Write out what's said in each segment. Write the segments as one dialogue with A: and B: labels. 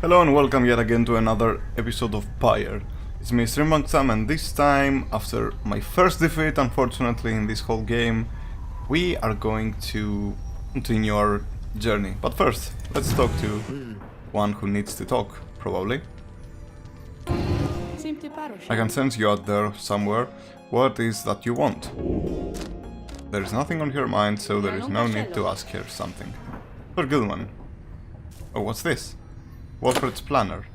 A: Hello and welcome yet again to another episode of Pyre. It's me, StreampunkStam, and this time, after my first defeat, unfortunately, in this whole game, we are going to continue our journey. But first, let's talk to one who needs to talk, probably. I can sense you out there somewhere. What is that you want? There is nothing on your mind, so there is no need to ask her something. Sir Gilman. Oh, what's this? Walfred's planner.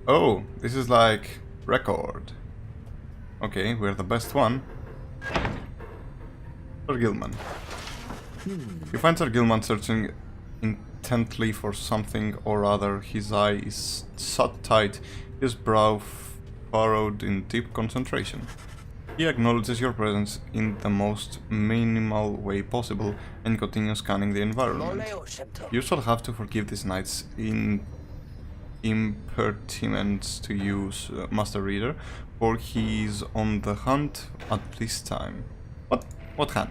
A: Oh, this is like record. Okay, we're the best one. Sir Gilman. You find Sir Gilman searching intently for something or other. His eye is shut tight, his brow furrowed in deep concentration. He acknowledges your presence in the most minimal way possible and continues scanning the environment. You shall have to forgive this knight's impertinence to use, Master Reader, for he is on the hunt at this time. What hunt?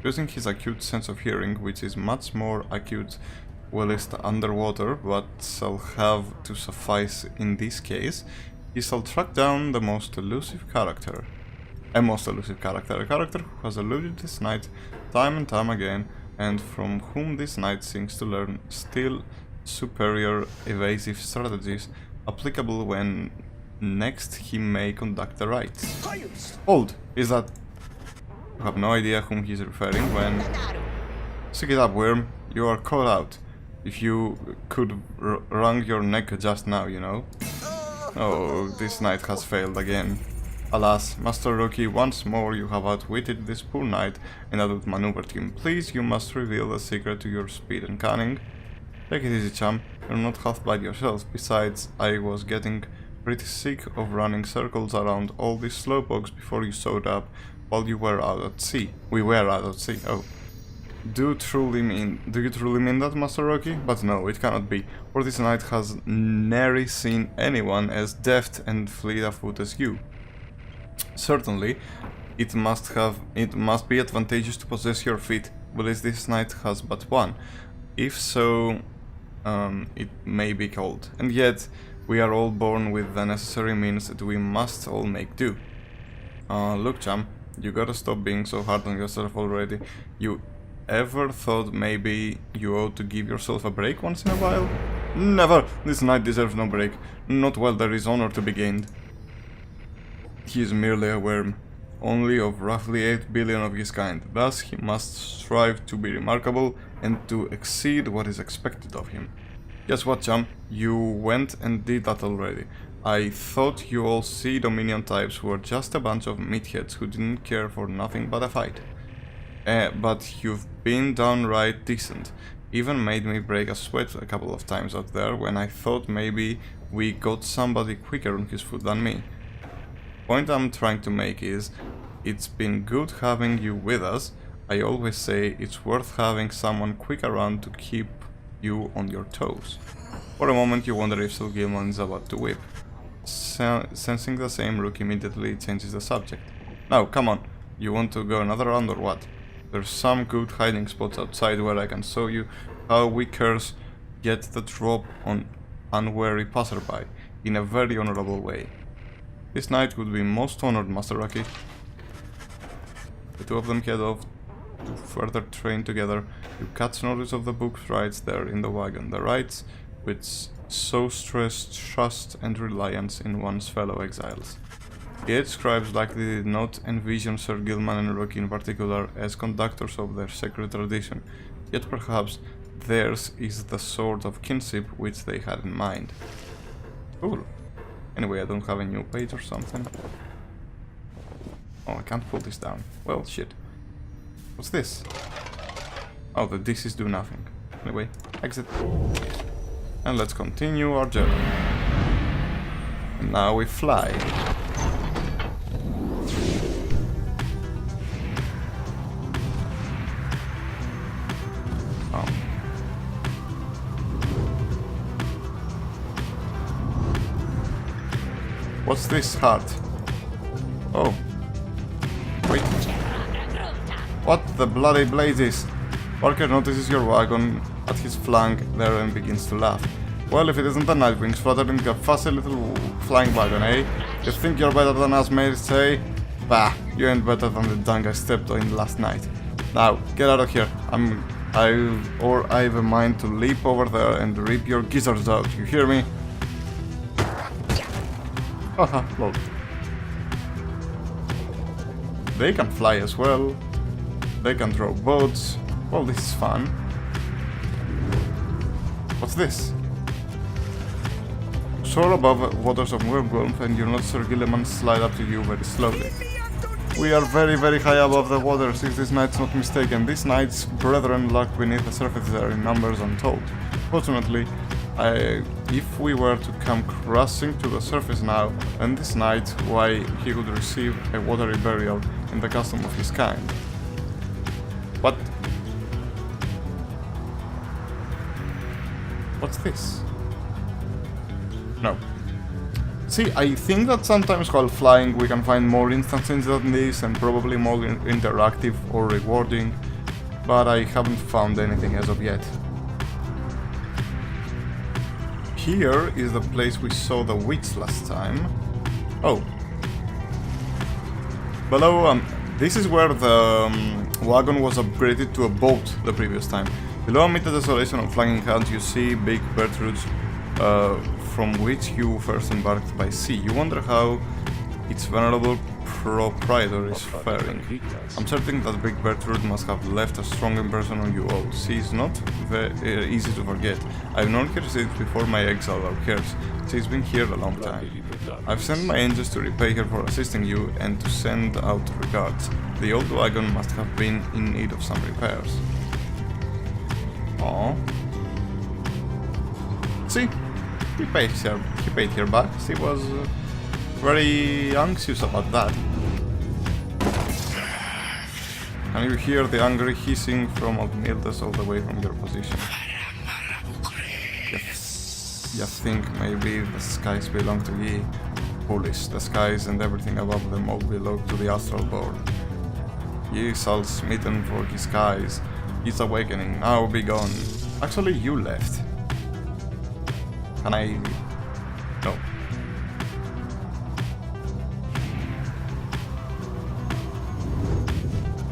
A: Using his acute sense of hearing, which is much more acute whilst underwater, but shall have to suffice in this case, he shall track down the most elusive character. A character who has eluded this knight time and time again, and from whom this knight seems to learn still superior evasive strategies applicable when next he may conduct the rites. Hold! Is that... You have no idea whom he's referring when... Stick it up, worm. You are caught out. If you could wrung your neck just now, you know. Oh, this knight has failed again. Alas, Master Rookie, once more you have outwitted this poor knight and outmaneuvered him. Please, you must reveal the secret to your speed and cunning. Take it easy, chum. You're not half bad yourself. Besides, I was getting pretty sick of running circles around all these slowpokes before you showed up while you were out at sea. We were out at sea, oh. Do you truly mean that, Master Rookie? But no, it cannot be, for this knight has nary seen anyone as deft and fleet of foot as you. Certainly, it must be advantageous to possess your feet, whilst this knight has but one. If so, it may be called. And yet, we are all born with the necessary means that we must all make do. Look, chum, you gotta stop being so hard on yourself already. You ever thought maybe you ought to give yourself a break once in a while? Never! This knight deserves no break. Not while there is honor to be gained. He is merely a worm, only of roughly 8 billion of his kind. Thus he must strive to be remarkable and to exceed what is expected of him. Guess what, chum? You went and did that already. I thought you all Sea Dominion types were just a bunch of meatheads who didn't care for nothing but a fight. But you've been downright decent. Even made me break a sweat a couple of times out there when I thought maybe we got somebody quicker on his foot than me. Point I'm trying to make is, it's been good having you with us. I always say it's worth having someone quick around to keep you on your toes. For a moment you wonder if Sir Gilman is about to whip. Sensing the same, Rook immediately changes the subject. Now, come on, you want to go another round or what? There's some good hiding spots outside where I can show you how we curs get the drop on unwary passerby in a very honorable way. This knight would be most honored, Master Rocky. The two of them head off to further train together. You catch notice of the book's rites there in the wagon. The rites which so stress trust and reliance in one's fellow exiles. The 8 scribes likely did not envision Sir Gilman and Rocky in particular as conductors of their sacred tradition, yet perhaps theirs is the sort of kinship which they had in mind. Cool. Anyway, I don't have a new page or something. Oh, I can't pull this down. Well, shit. What's this? Oh, the DCs do nothing. Anyway, exit. And let's continue our journey. And now we fly. Oh. What's this heart? Oh. Wait. What the bloody blazes? Parker notices your wagon at his flank there and begins to laugh. Well, if it isn't the Nightwings fluttering a fussy little flying wagon, eh? You think you're better than us, mates, eh? Bah, you ain't better than the dung I stepped on last night. Now, get out of here. I have a mind to leap over there and rip your gizzards out, you hear me? Haha, lol. They can fly as well. They can throw boats. Well, this is fun. What's this? Soar above waters of Wormgulf and your not Sir Gilliman slide up to you very slowly. We are very, very high above the waters, if this knight's not mistaken. These knights' brethren lurk beneath the surface there in numbers untold. Fortunately, if we were to come crashing to the surface now, then this knight, why, he would receive a watery burial in the custom of his kind. What? What's this? No. See, I think that sometimes while flying we can find more instances than this and probably more interactive or rewarding, but I haven't found anything as of yet. Here is the place we saw the witch last time. Oh. Below, this is where the wagon was upgraded to a boat the previous time. Below, amid the desolation of flagging hands, you see big bird-roots from which you first embarked by sea. You wonder how its venerable proprietor is faring. I'm certain that Big Bertrude must have left a strong impression on you all. She is not very easy to forget. I've known her since before my exile occurs. She's been here a long time. I've sent my angels to repay her for assisting you and to send out regards. The old wagon must have been in need of some repairs. Aww. See? He paid her back. She was very anxious about that. Can you hear the angry hissing from Almildas all the way from your position? You think maybe the skies belong to ye? Foolish, the skies and everything above them all belong to the astral board. Ye shall smitten for his skies. His awakening, now be gone. Actually, you left. Can I... No.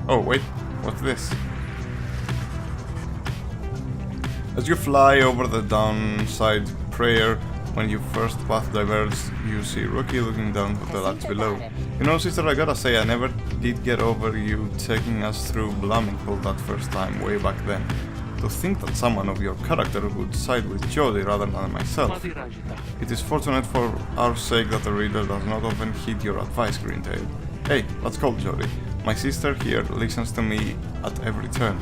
A: Oh, wait. What's this? As you fly over the downside Pyre, when your first path diverges, you see Rookie looking down at the lads below. You know, sister, I gotta say, I never did get over you taking us through Blamingpool that first time, way back then. To think that someone of your character would side with Jodie rather than myself. It is fortunate for our sake that the reader does not often heed your advice, Greentail. Hey, let's call Jodie. My sister here listens to me at every turn.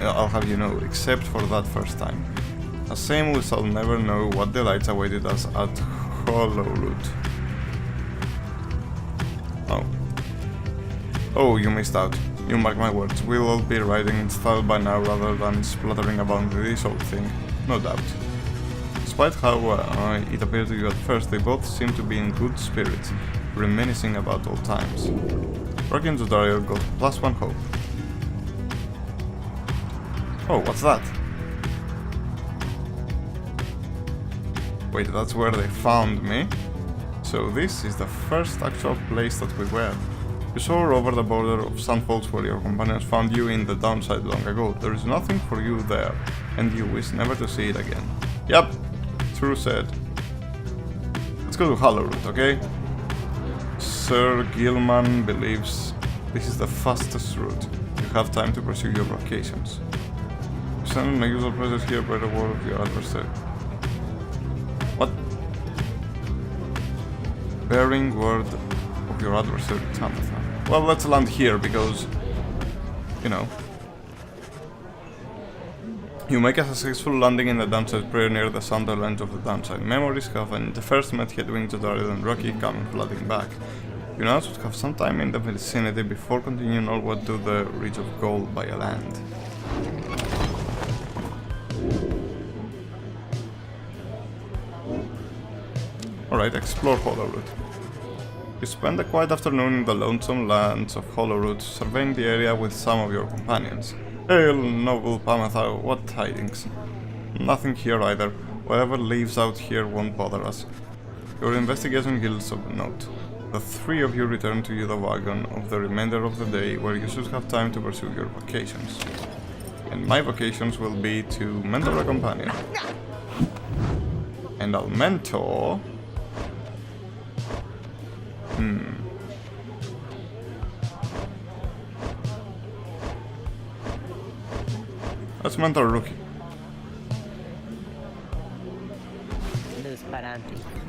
A: I'll have you know, except for that first time. The same we shall never know what delights awaited us at Hollowroot. Oh, you missed out. You mark my words, we'll all be riding in style by now rather than spluttering about this old thing, no doubt. Despite how it appeared to you at first, they both seem to be in good spirits, reminiscing about old times. Rocky and Zodario got +1 hope. Oh, what's that? Wait, that's where they found me? So this is the first actual place that we were. You soar over the border of Sandfolds where your companions found you in the downside long ago. There is nothing for you there, and you wish never to see it again. Yep, true said. Let's go to Hollowroot, okay? Sir Gilman believes this is the fastest route. You have time to pursue your vocations. You send an unusual presence here by the word of your adversary. What? Bearing word of your adversary, Tamatha. Well, let's land here because, you know. You make a successful landing in the downside Pyre near the southern edge of the downside. Memories have in the first met Headwing, Jodari and Rocky coming flooding back. You now should have some time in the vicinity before continuing onward to the Ridge of Gold by land. Alright, explore Hollowroot. You spend a quiet afternoon in the lonesome lands of Hollowroot, surveying the area with some of your companions. Hail, noble Pamathau, what tidings? Nothing here either. Whatever lives out here won't bother us. Your investigation yields of note. The three of you return to the wagon of the remainder of the day, where you should have time to pursue your vocations. And my vocations will be to mentor a companion. And I'll mentor... Let's mentor Rookie.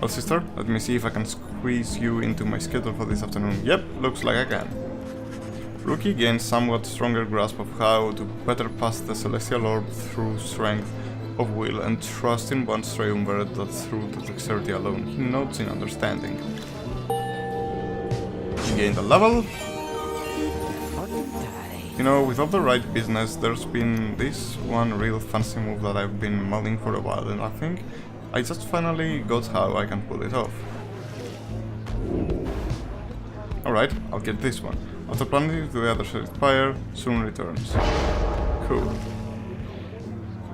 A: Well, sister, let me see if I can squeeze you into my schedule for this afternoon. Yep, looks like I can. Rookie gains somewhat stronger grasp of how to better pass the celestial orb through strength of will and trust in one's triumvirate that through the dexterity alone he notes in understanding. He gained a level. You know, without the right business, there's been this one real fancy move that I've been mulling for a while, and I think I just finally got how I can pull it off. Alright, I'll get this one. After planting to the other side of Pyre, soon returns. Cool.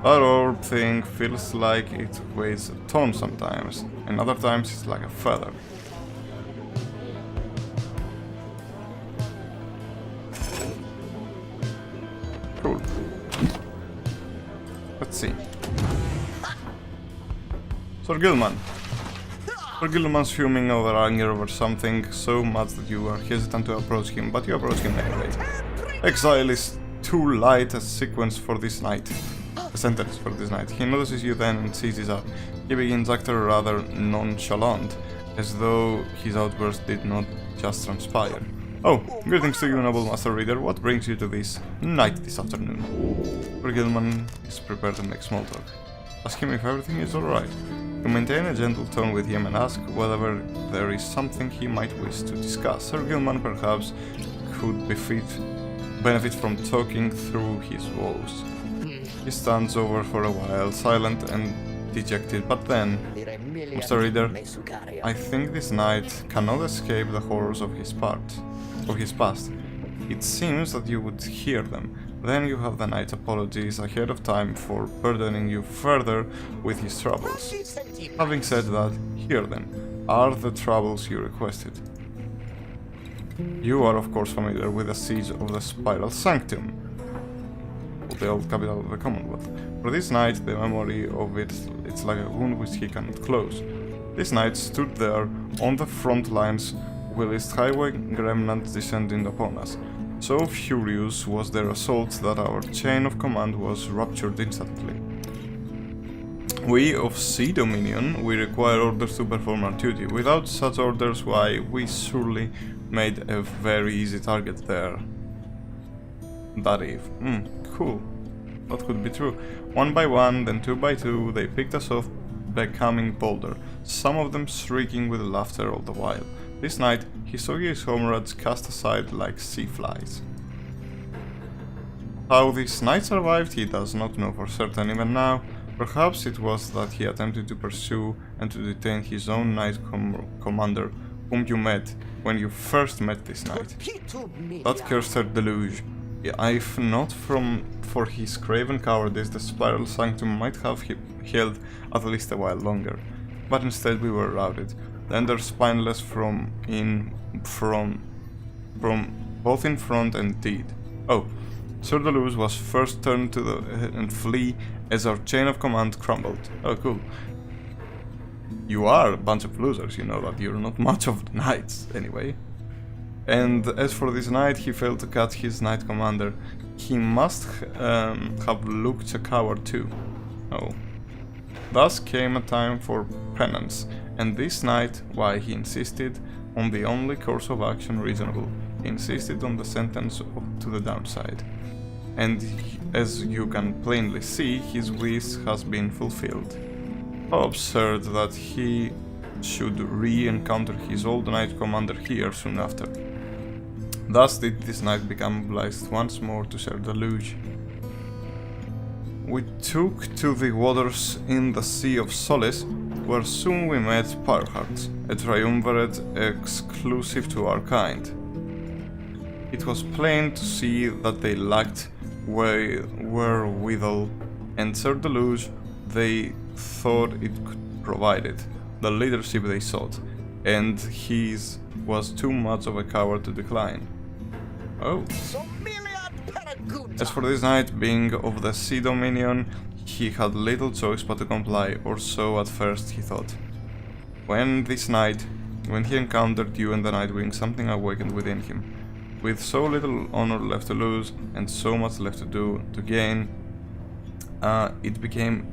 A: That orb thing feels like it weighs a ton sometimes, and other times it's like a feather. Cool. Let's see. Sir Gilman. Sir Gilman's fuming over anger over something so much that you are hesitant to approach him, but you approach him anyway. Exile is too light a sequence for this night. A sentence for this night. He notices you then and seizes up. He begins acting rather nonchalant, as though his outburst did not just transpire. Oh, greetings to you, noble master reader. What brings you to this night this afternoon? Sir Gilman is prepared to make small talk. Ask him if everything is alright. You maintain a gentle tone with him and ask whether there is something he might wish to discuss. Sir Gilman perhaps could benefit from talking through his woes. He stands over for a while, silent and dejected, but then, Mr. Reader, I think this knight cannot escape the horrors of his past. It seems that you would hear them. Then you have the knight's apologies ahead of time for burdening you further with his troubles. Having said that, here then are the troubles you requested. You are of course familiar with the siege of the Spiral Sanctum, the old capital of the Commonwealth. For this knight, the memory of it's like a wound which he cannot close. This knight stood there on the front lines whilst highway remnants descended upon us. So furious was their assault that our chain of command was ruptured instantly. We of Sea Dominion, we require orders to perform our duty. Without such orders, why, we surely made a very easy target there. That if. Cool. That could be true. One by one, then two by two, they picked us off, becoming bolder, some of them shrieking with laughter all the while. This night, he saw his comrades cast aside like sea flies. How this knight survived, he does not know for certain even now. Perhaps it was that he attempted to pursue and to detain his own knight commander, whom you met when you first met this knight. That cursed deluge. If not for his craven cowardice, the Spiral Sanctum might have held at least a while longer. But instead we were routed. Then they're spineless from both in front and deed. Oh, Sir Deluge was first turned to and flee as our chain of command crumbled. Oh, cool. You are a bunch of losers, you know that you're not much of the knights, anyway. And as for this knight, he failed to catch his knight commander. He must have looked a coward too. Oh. Thus came a time for penance, and this knight, why, he insisted on the only course of action reasonable. He insisted on the sentence to the downside. And as you can plainly see, his wish has been fulfilled. How absurd that he should re-encounter his old knight commander here soon after. Thus did this knight become obliged once more to Sir Deluge. we took to the waters in the Sea of Solace, where soon we met Pyre, a triumvirate exclusive to our kind. It was plain to see that they lacked wherewithal, and Sir Deluge they thought it could provide it, the leadership they sought, and his was too much of a coward to decline. Oh. As for this knight, being of the Sea Dominion, he had little choice but to comply, or so at first he thought. When he encountered you and the Nightwing, something awakened within him. With so little honor left to lose, and so much left to gain, it became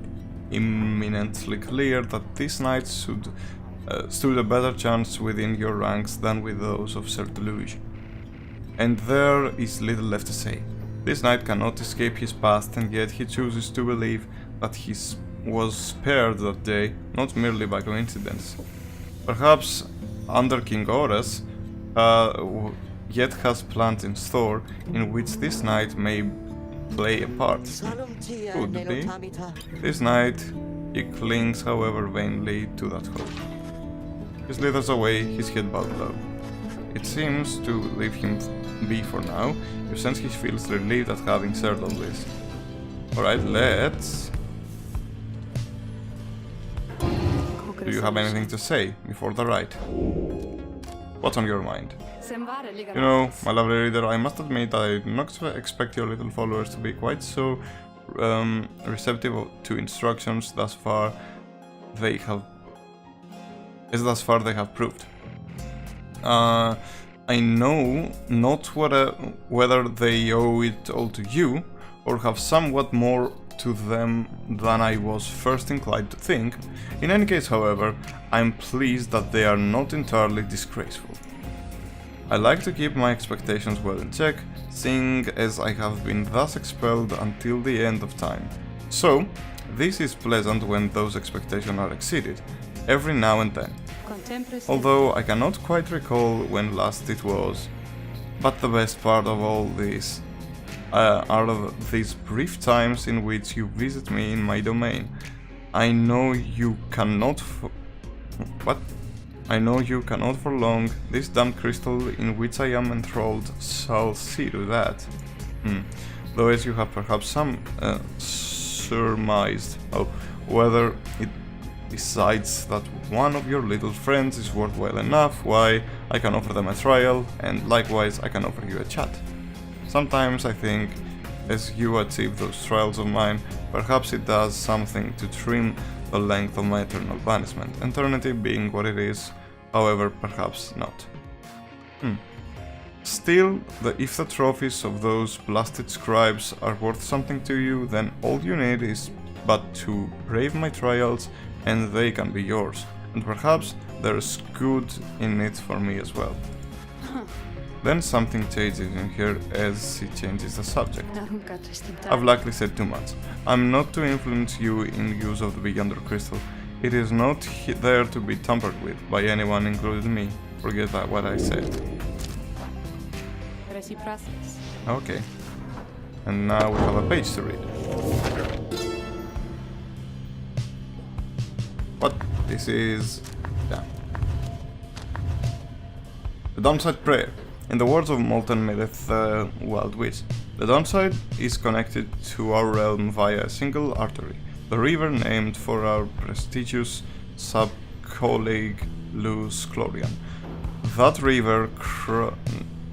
A: imminently clear that this knight stood a better chance within your ranks than with those of Sir Deluge. And there is little left to say. This knight cannot escape his past, and yet he chooses to believe that he was spared that day, not merely by coincidence. Perhaps under King Ores yet has plans in store in which this knight may play a part. Could be. This knight, he clings however vainly to that hope. He slithers away, his head bowed low. It seems to leave him be for now. You sense he feels relieved at having shared all this. Alright, let's... Do you have anything to say before the ride? What's on your mind? You know, my lovely reader, I must admit that I did not expect your little followers to be quite so receptive to instructions thus far they have proved. I know not whether they owe it all to you, or have somewhat more to them than I was first inclined to think. In any case, however, I'm pleased that they are not entirely disgraceful. I like to keep my expectations well in check, seeing as I have been thus expelled until the end of time. So, this is pleasant when those expectations are exceeded, every now and then. Although I cannot quite recall when last it was. But the best part of all this are these brief times in which you visit me in my domain. I know you cannot for long. This damned crystal in which I am enthralled shall see to that. Though as you have perhaps some surmised, whether it decides that one of your little friends is worthwhile enough, why, I can offer them a trial, and likewise I can offer you a chat. Sometimes I think, as you achieve those trials of mine, perhaps it does something to trim the length of my eternal banishment, eternity being what it is, however, perhaps not. Still, if the trophies of those blasted scribes are worth something to you, then all you need is but to brave my trials, and they can be yours, and perhaps there's good in it for me as well. Then something changes in here as he changes the subject. I've likely said too much. I'm not to influence you in use of the Beyonder Crystal. It is not there to be tampered with by anyone, including me. Forget what I said. Okay. And now we have a page to read. What? This is... yeah. The Downside Prayer. In the words of Molten Millith, the Wild Witch, the downside is connected to our realm via a single artery, the river named for our prestigious sub-colleague Luz Chlorian. That river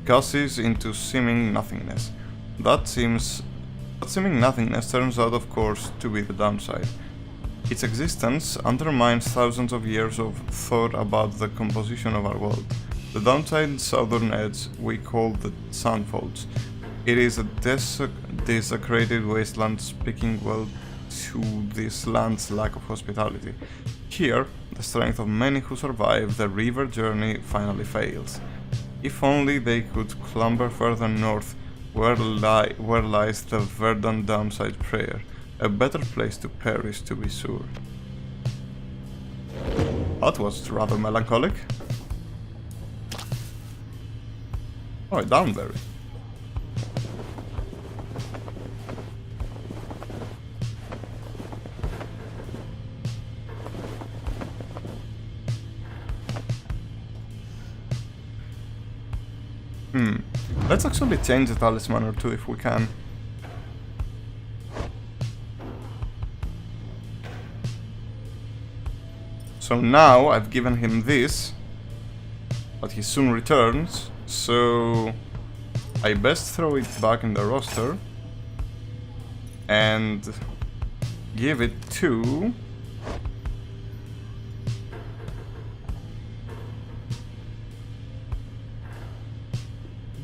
A: gushes into seeming nothingness. That seeming nothingness turns out, of course, to be the downside. Its existence undermines thousands of years of thought about the composition of our world. The downside southern edge we call the Sandfolds. It is a desecrated wasteland, speaking well to this land's lack of hospitality. Here, the strength of many who survive the river journey finally fails. If only they could clamber further north, where lies the verdant Downside Prayer, a better place to perish, to be sure. That was rather melancholic. Oh, a downberry. Let's actually change the talisman or two if we can. So now I've given him this, but he soon returns, so I best throw it back in the roster and give it to...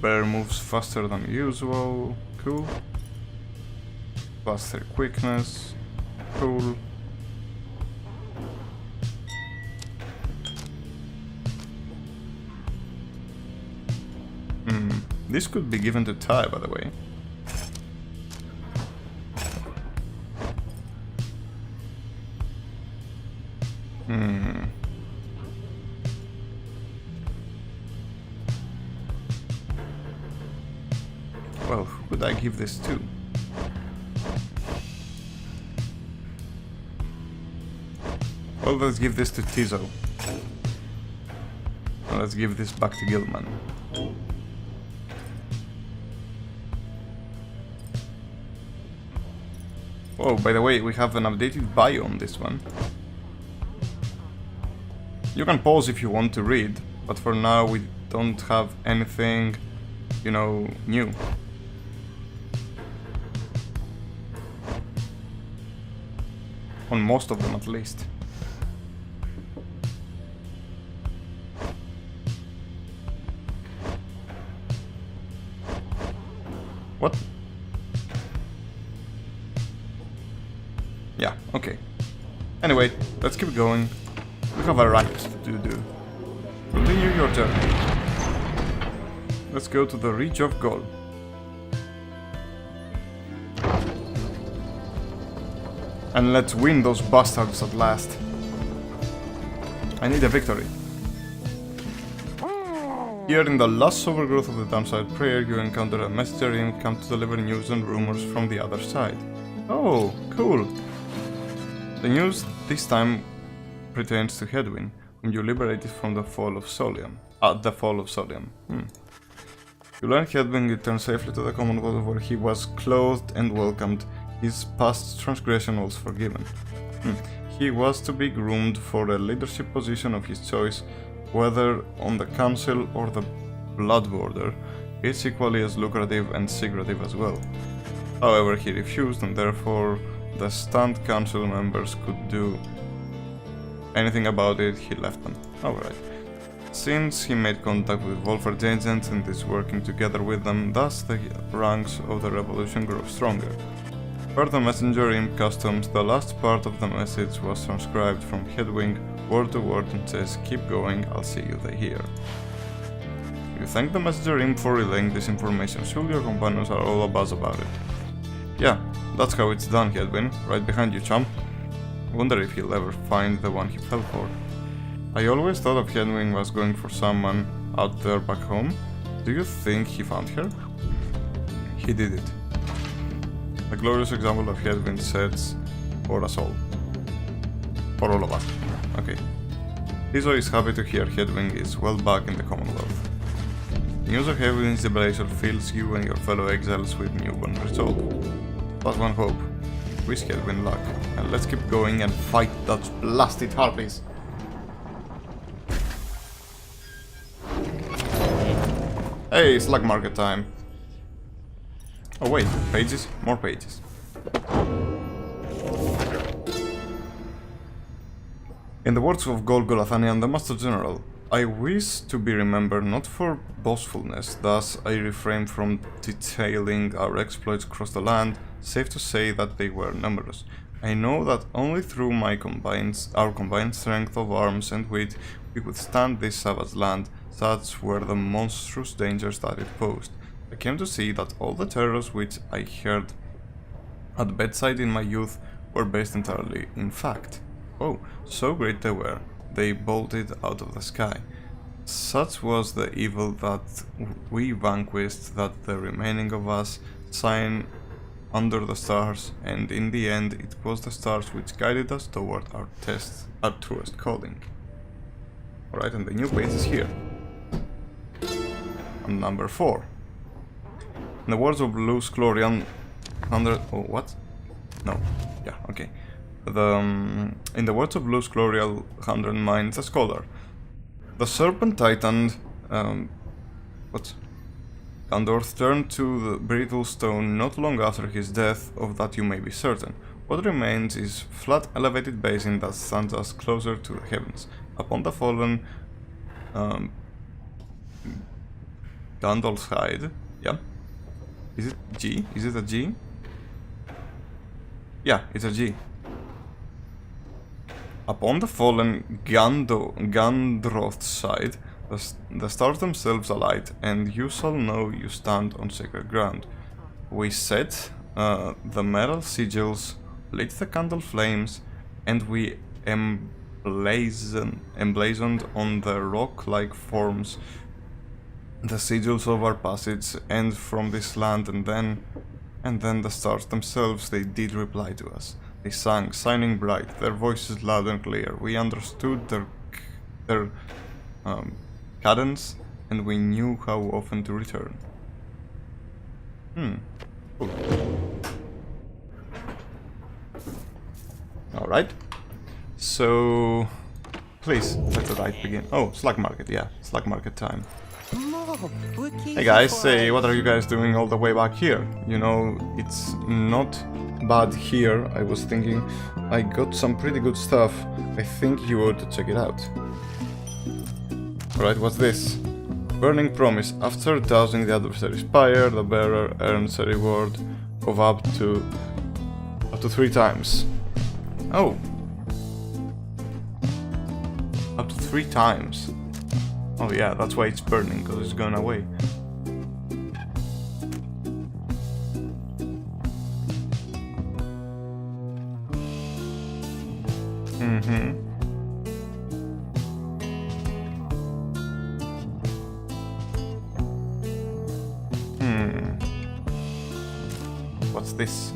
A: Bear moves faster than usual, cool. Faster quickness, cool. This could be given to Ty, by the way. Well, who could I give this to? Well, let's give this to Tizo. And let's give this back to Gilman. Oh, by the way, we have an updated bio on this one. You can pause if you want to read, but for now we don't have anything, you know, new. On most of them, at least. What? Yeah, okay. Anyway, let's keep going. We have a right to do. Continue your journey. Let's go to the Reach of Goal. And let's win those bastards at last. I need a victory. Here in the last overgrowth of the downside Pyre, you encounter a messenger imp come to deliver news and rumors from the other side. Oh, cool. The news this time pertains to Hedwyn, whom you liberated from the fall of Solium. You learn Hedwyn returned safely to the Commonwealth, where he was clothed and welcomed. His past transgression was forgiven. He was to be groomed for a leadership position of his choice, whether on the council or the blood border, each equally as lucrative and secretive as well. However, he refused, and therefore the stunned council members could do anything about it. He left them. Alright. Since he made contact with Wolford's agents and is working together with them, thus the ranks of the revolution grow stronger. Per the messenger imp customs, the last part of the message was transcribed from Hedwig word to word and says, "Keep going, I'll see you here." You thank the messenger imp for relaying this information, so your companions are all abuzz about it. Yeah, that's how it's done, Hedwig. Right behind you, chump. Wonder if he'll ever find the one he fell for. I always thought of Hedwig was going for someone out there back home. Do you think he found her? He did it. A glorious example of Hedwig sets for us all. For all of us. Okay. Tizo is happy to hear Hedwig is well back in the Commonwealth. News of Hedwig's liberation fills you and your fellow exiles with newborn resolve. But one hope. Wish Hedwig luck, and let's keep going and fight those blasted harpies. Hey, slug market time. Oh wait, pages? More pages. In the words of Golgolathanian, the Master General, I wish to be remembered not for boastfulness, thus I refrain from detailing our exploits across the land, safe to say that they were numerous. I know that only through our combined strength of arms and wit we could stand this savage land, such were the monstrous dangers that it posed. I came to see that all the terrors which I heard at bedside in my youth were based entirely in fact. Oh, so great they were, they bolted out of the sky. Such was the evil that we vanquished that the remaining of us sign under the stars, and in the end it was the stars which guided us toward our truest calling. Alright, and the new page is here. and number 4. In the words of Luz Chlorian, 100... Oh, what? No. Yeah, okay. In the words of Luz Chlorian, 100 minds a scholar. The serpent tightened... what? Gandorf turned to the brittle stone not long after his death, of that you may be certain. What remains is flat elevated basin that stands us closer to the heavens. Upon the fallen Gandalf's hide, yeah? Is it G? Is it a G? Yeah, it's a G. Upon the fallen Gandroth's side, the stars themselves alight, and you shall know you stand on sacred ground. We set the metal sigils, lit the candle flames, and we emblazoned on the rock-like forms the sigils of our passage, and from this land, and then the stars themselves, they did reply to us. They sang, shining bright, their voices loud and clear. We understood their cadence, and we knew how often to return. Cool. Alright. So... please, let the ride begin. Oh, Slack Market, yeah. Slack Market time. Hey guys, say, what are you guys doing all the way back here? You know, it's not bad here. I was thinking I got some pretty good stuff. I think you ought to check it out. Alright, what's this? Burning Promise. After dousing the adversary's pyre, the bearer earns a reward of up to 3 times. Oh. Up to 3 times. Oh yeah, that's why it's burning, because it's gone away. What's this?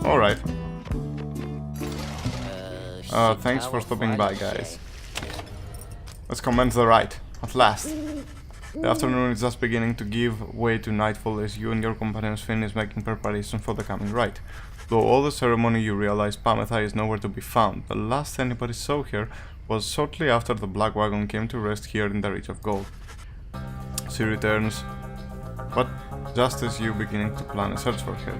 A: Alright. Thanks for stopping by, guys. Let's commence the rite, at last. The afternoon is just beginning to give way to nightfall as you and your companions finish making preparations for the coming rite. Through all the ceremony, you realize Pametha is nowhere to be found. The last anybody saw her was shortly after the Black Wagon came to rest here in the Reach of Gold. She returns, but just as you beginning to plan a search for her.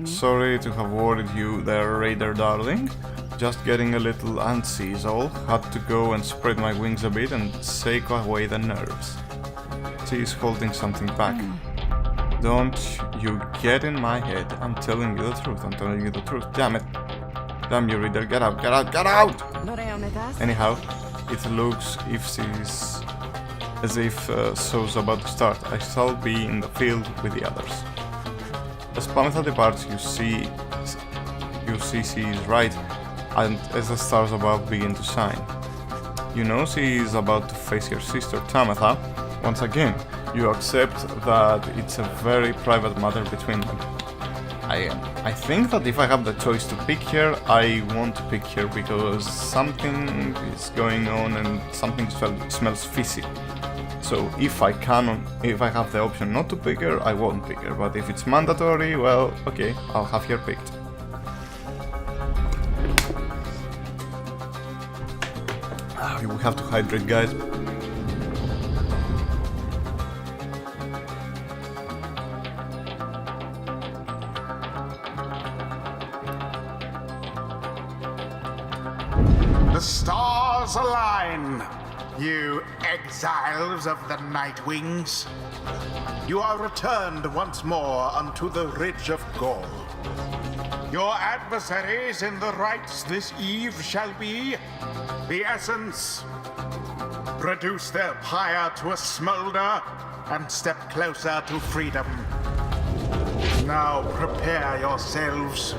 A: Sorry to have worried you there, Raider darling. Just getting a little antsy is all. Had to go and spread my wings a bit and shake away the nerves. She is holding something back. Don't you get in my head. I'm telling you the truth. I'm telling you the truth. Damn it. Damn you, Reader. Get out. Get out. Get out! Anyhow, it looks as if show's about to start. I shall be in the field with the others. As Pametha departs, you see she is right, and as the stars above begin to shine. You know she is about to face her sister Tametha. Once again, you accept that it's a very private matter between them. I think that if I have the choice to pick her, I want to pick her because something is going on and something smells fishy. So if I have the option not to pick her, I won't pick her. But if it's mandatory, well, okay, I'll have her picked. We have to hydrate, guys.
B: The stars align, you exiles of the Night Wings. You are returned once more unto the Ridge of Gaul. Your adversaries in the rites this eve shall be the Essence. Reduce their pyre to a smolder and step closer to freedom. Now prepare yourselves.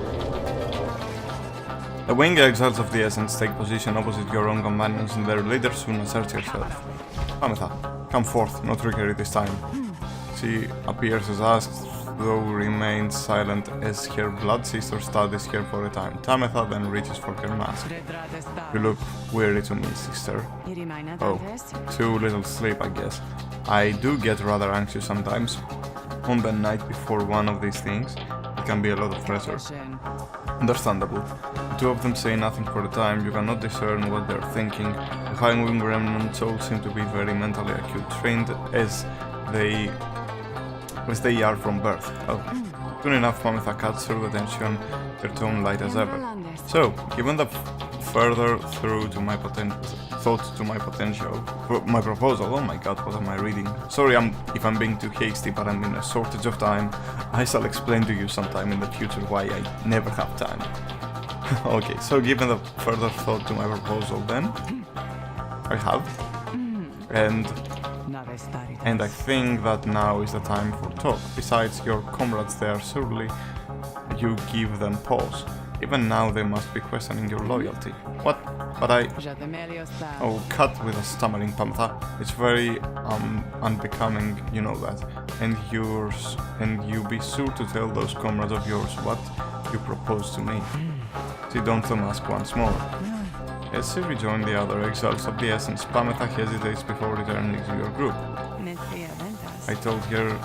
A: The winged exiles of the Essence take position opposite your own companions and their leader soon assert herself. Pametha, come forth, no trickery this time. She appears as asked, though remains silent as her blood sister studies her for a time. Tametha then reaches for her mask. You look weary to me, sister. Oh, too little sleep, I guess. I do get rather anxious sometimes. On the night before one of these things, it can be a lot of pressure. Understandable. The two of them say nothing for a time, you cannot discern what they're thinking. The High-Wing Remnants all seem to be very mentally acute, trained as they are from birth. Oh. Soon enough, Tametha cuts through the tension, her tone light as ever. So, given the further through to my my proposal, oh my god, what am I reading? Sorry if I'm being too hasty, but I'm in a shortage of time. I shall explain to you sometime in the future why I never have time. Okay, so given the further thought to my proposal then, I have, and I think that now is the time for talk. Besides your comrades there, surely you give them pause. Even now they must be questioning your loyalty. What? But I... Oh, cut with a stammering Tametha. It's very unbecoming, you know that. And you be sure to tell those comrades of yours what you propose to me. She don't ask once more. As she rejoined the other exiles of the Essence, Tametha hesitates before returning to your group. I told her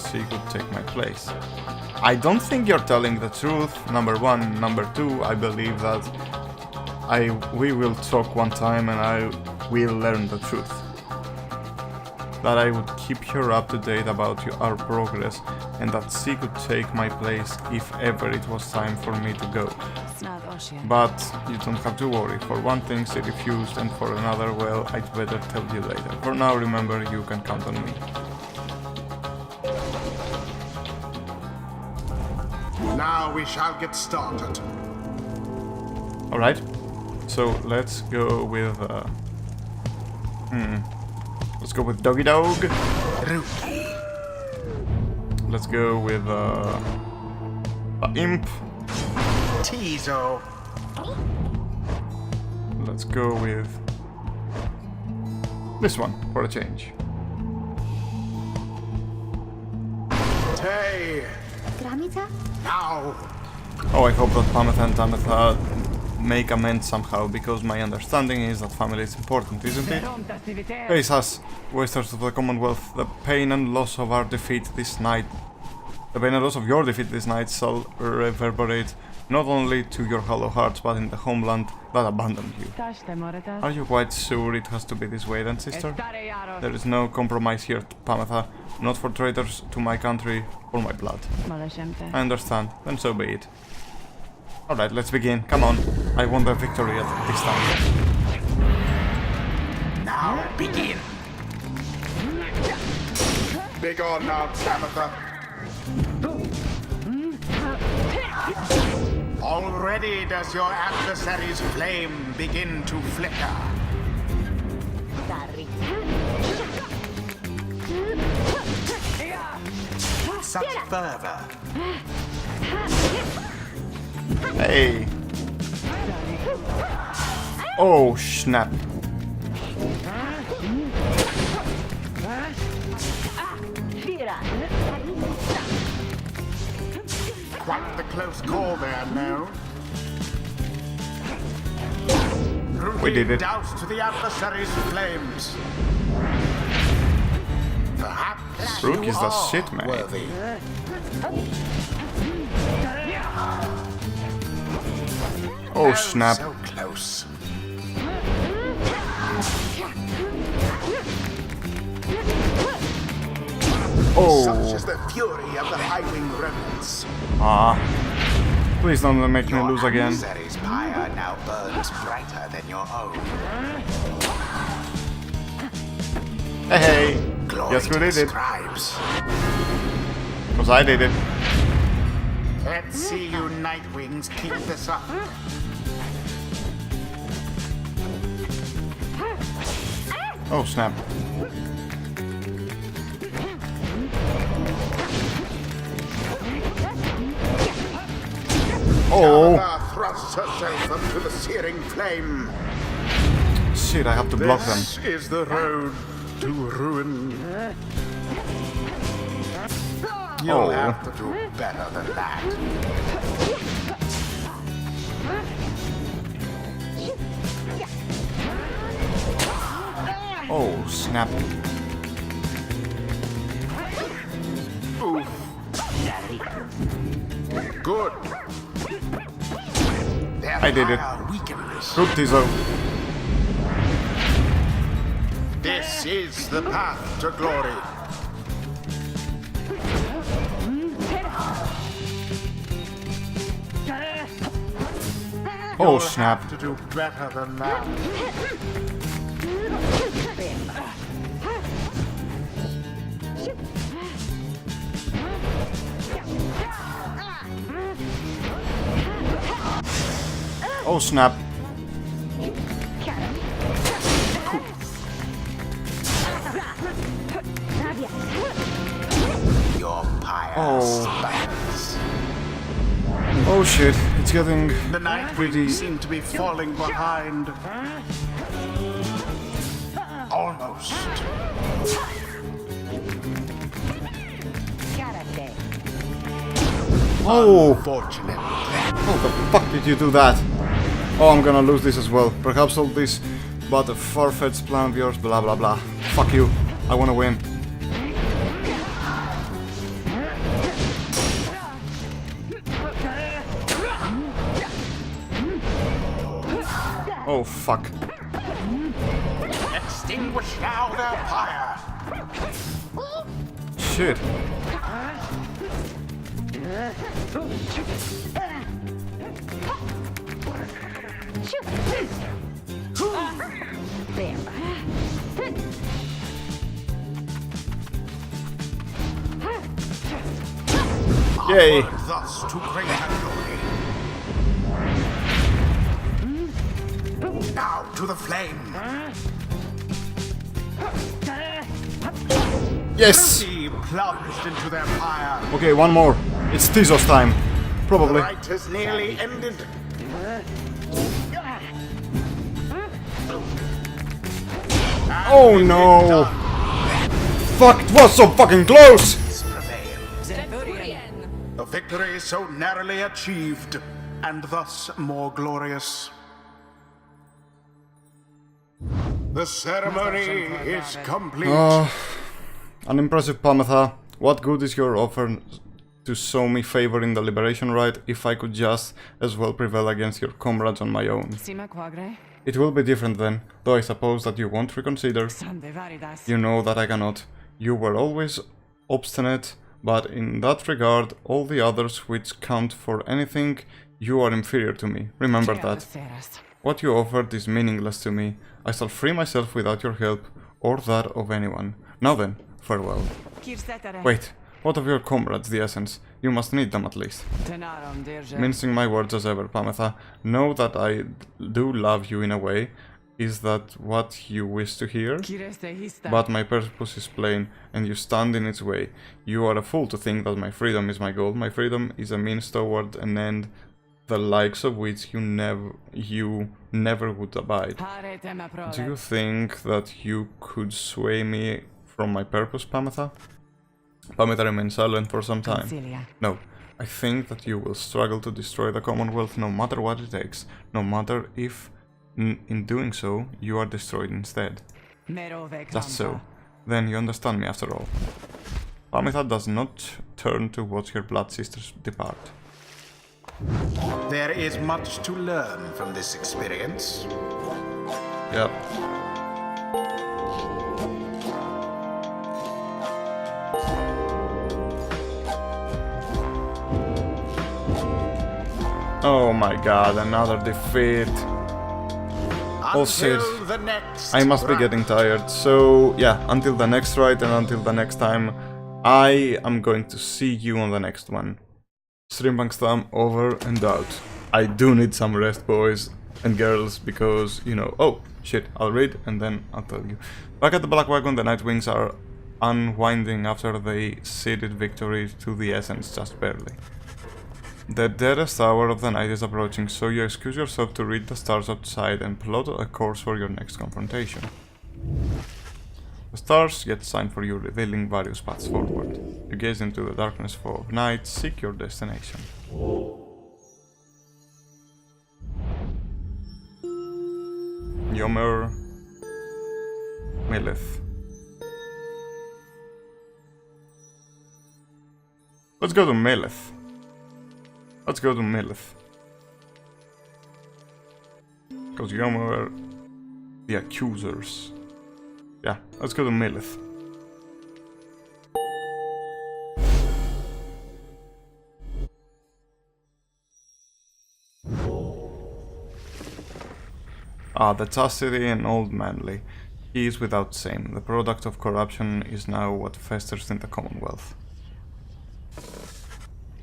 A: she could take my place. I don't think you're telling the truth, number one. Number two, I believe that we will talk one time and I will learn the truth. That I would keep her up to date about our progress and that she could take my place if ever it was time for me to go. But you don't have to worry. For one thing, she refused, and for another, well, I'd better tell you later. For now, remember, you can count on me.
B: Now we shall get started.
A: Alright, so let's go with let's go with Doggy Dog. Let's go with Imp.
B: Tizo.
A: Let's go with this one for a change.
B: Tay. Now.
A: Oh, I hope that Tametha and Tametha make amends somehow, because my understanding is that family is important, isn't it? Face us, wasters of the Commonwealth, the pain and loss of our defeat this night. The pain and loss of your defeat this night shall reverberate not only to your hollow hearts, but in the homeland that abandoned you. Are you quite sure it has to be this way then, sister? There is no compromise here, Tametha, not for traitors to my country or my blood. I understand, then so be it. Alright, let's begin. Come on. I want the victory at this time.
B: Now begin. Begone now, Tametha. Already does your adversary's flame begin to flicker. Such fervor.
A: Hey. Oh, snap.
B: Quite the close call there, no?
A: We did it.
B: Doused to the adversary's flames. Perhaps
A: Rook
B: you
A: is the
B: are
A: shit, man.
B: worthy.
A: Oh, snap.
B: So close.
A: Oh.
B: Such is the fury of the High-Wing Remnants.
A: Ah. Please don't make me lose again.
B: Your adversary's pyre now burns brighter than your own.
A: Hey.
B: Glory
A: Yes, we
B: to
A: did
B: the
A: it.
B: scribes.
A: Because I did it.
B: Let's see you Nightwings keep this up.
A: Oh, snap. Oh.
B: Tametha thrusts herself into the searing flame.
A: Shit, I have to block them.
B: This is the road to ruin. You'll have to do better than that.
A: Oh, snap.
B: Oof. Good.
A: I did it. Good teaser.
B: This is the path to glory.
A: Oh,
B: You'll
A: snap.
B: have to do better than that.
A: Oh, snap.
B: Your pyre
A: Oh.
B: stands.
A: Oh shit, it's getting
B: The night
A: pretty...
B: seem to be falling behind. Almost.
A: Oh!
B: Fortunate.
A: How the fuck did you do that? Oh, I'm gonna lose this as well. Perhaps all this, but a far-fetched plan of yours, blah blah blah. Fuck you. I wanna win. Oh, fuck.
B: Extinguish now their pyre.
A: Shit. Yay.
B: Onward thus to greater glory. Now to the flame.
A: Yes!
B: See plunged into their fire.
A: Okay, one more. It's Tizos time.
B: The
A: Probably.
B: night has nearly ended.
A: Oh no! Fuck, it was so fucking close!
B: A victory so narrowly achieved, and thus more glorious. The ceremony is complete.
A: Unimpressive Pamatha. What good is your offer to show me favor in the liberation rite if I could just as well prevail against your comrades on my own? It will be different then, though I suppose that you won't reconsider. You know that I cannot. You were always obstinate, but in that regard, all the others which count for anything, you are inferior to me. Remember that. What you offered is meaningless to me. I shall free myself without your help, or that of anyone. Now then, farewell. Wait, what of your comrades, the Essence? You must need them at least. Mincing my words as ever, Pamatha, know that I do love you in a way. Is that what you wish to hear? But my purpose is plain, and you stand in its way. You are a fool to think that my freedom is my goal. My freedom is a means toward an end, the likes of which you never would abide. Do you think that you could sway me from my purpose, Pamatha? Pamatha remained silent for some time. No, I think that you will struggle to destroy the Commonwealth no matter what it takes, no matter if, in doing so, you are destroyed instead. Just so. Then you understand me after all. Pamatha does not turn to watch her blood sisters depart.
B: There is much to learn from this experience.
A: Yep. Oh my god, another defeat. Oh shit. I must be getting tired. So yeah, until the next ride and until the next time, I am going to see you on the next one. StreampunkStam over and out. I do need some rest, boys and girls, because, you know... Oh, shit, I'll read and then I'll tell you. Back at the Black Wagon, the Night Wings are unwinding after they ceded victory to the Essence just barely. The deadest hour of the night is approaching, so you excuse yourself to read the stars outside and plot a course for your next confrontation. The stars yet sign for you, revealing various paths forward. You gaze into the darkness of night, seek your destination. Yomer Milith. Let's go to Milith. Let's go to Milith. Because Yomer, the accusers. Yeah, let's go to Milith. The chastity and old manly. He is without shame. The product of corruption is now what festers in the Commonwealth.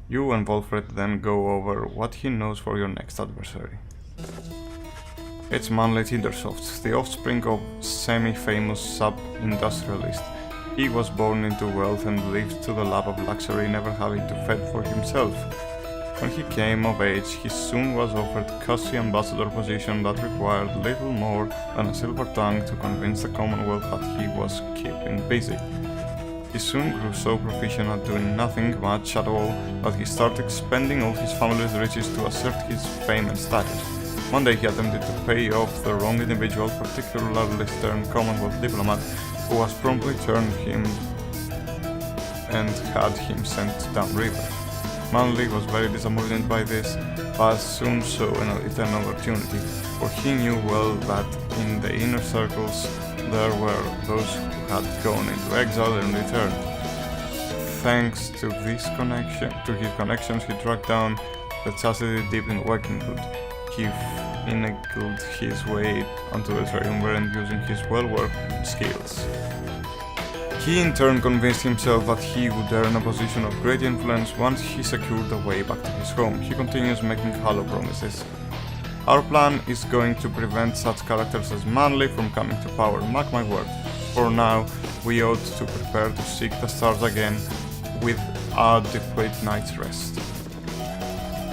A: You and Wolfred then go over what he knows for your next adversary. It's Manly Tindersoft, the offspring of semi-famous sub-industrialist. He was born into wealth and lived to the lap of luxury, never having to fend for himself. When he came of age, he soon was offered cushy ambassador position that required little more than a silver tongue to convince the Commonwealth that he was keeping busy. He soon grew so proficient at doing nothing much at all that he started spending all his family's riches to assert his fame and status. One day he attempted to pay off the wrong individual, particularly stern Commonwealth diplomat, who was promptly turned him and had him sent downriver. Manly was very disappointed by this, but soon saw an opportunity, for he knew well that in the inner circles there were those who had gone into exile and returned. Thanks to his connections, he tracked down the chastity deep in workinghood. He finagled his way onto the triumvirate using his well-worked skills. He in turn convinced himself that he would earn a position of great influence once he secured a way back to his home. He continues making hollow promises. Our plan is going to prevent such characters as Manly from coming to power, mark my word. For now, we ought to prepare to seek the stars again with a adequate night's rest.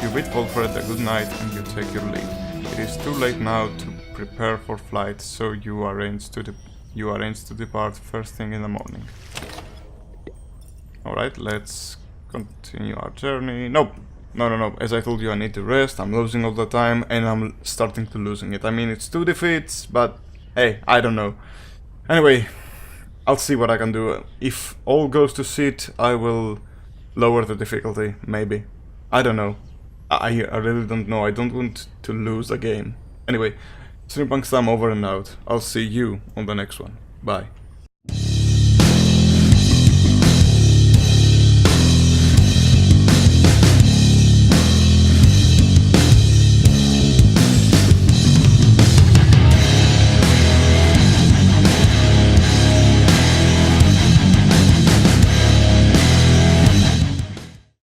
A: You bid Wolfred a good night and you take your leave. It is too late now to prepare for flight, so you arrange to depart first thing in the morning. Alright, let's continue our journey. Nope! No. As I told you, I need to rest. I'm losing all the time and I'm starting to losing it. I mean, it's 2 defeats, but hey, I don't know. Anyway, I'll see what I can do. If all goes to shit, I will lower the difficulty, maybe. I don't know. I really don't know. I don't want to lose a game. Anyway, StreampunkStam over and out. I'll see you on the next one. Bye.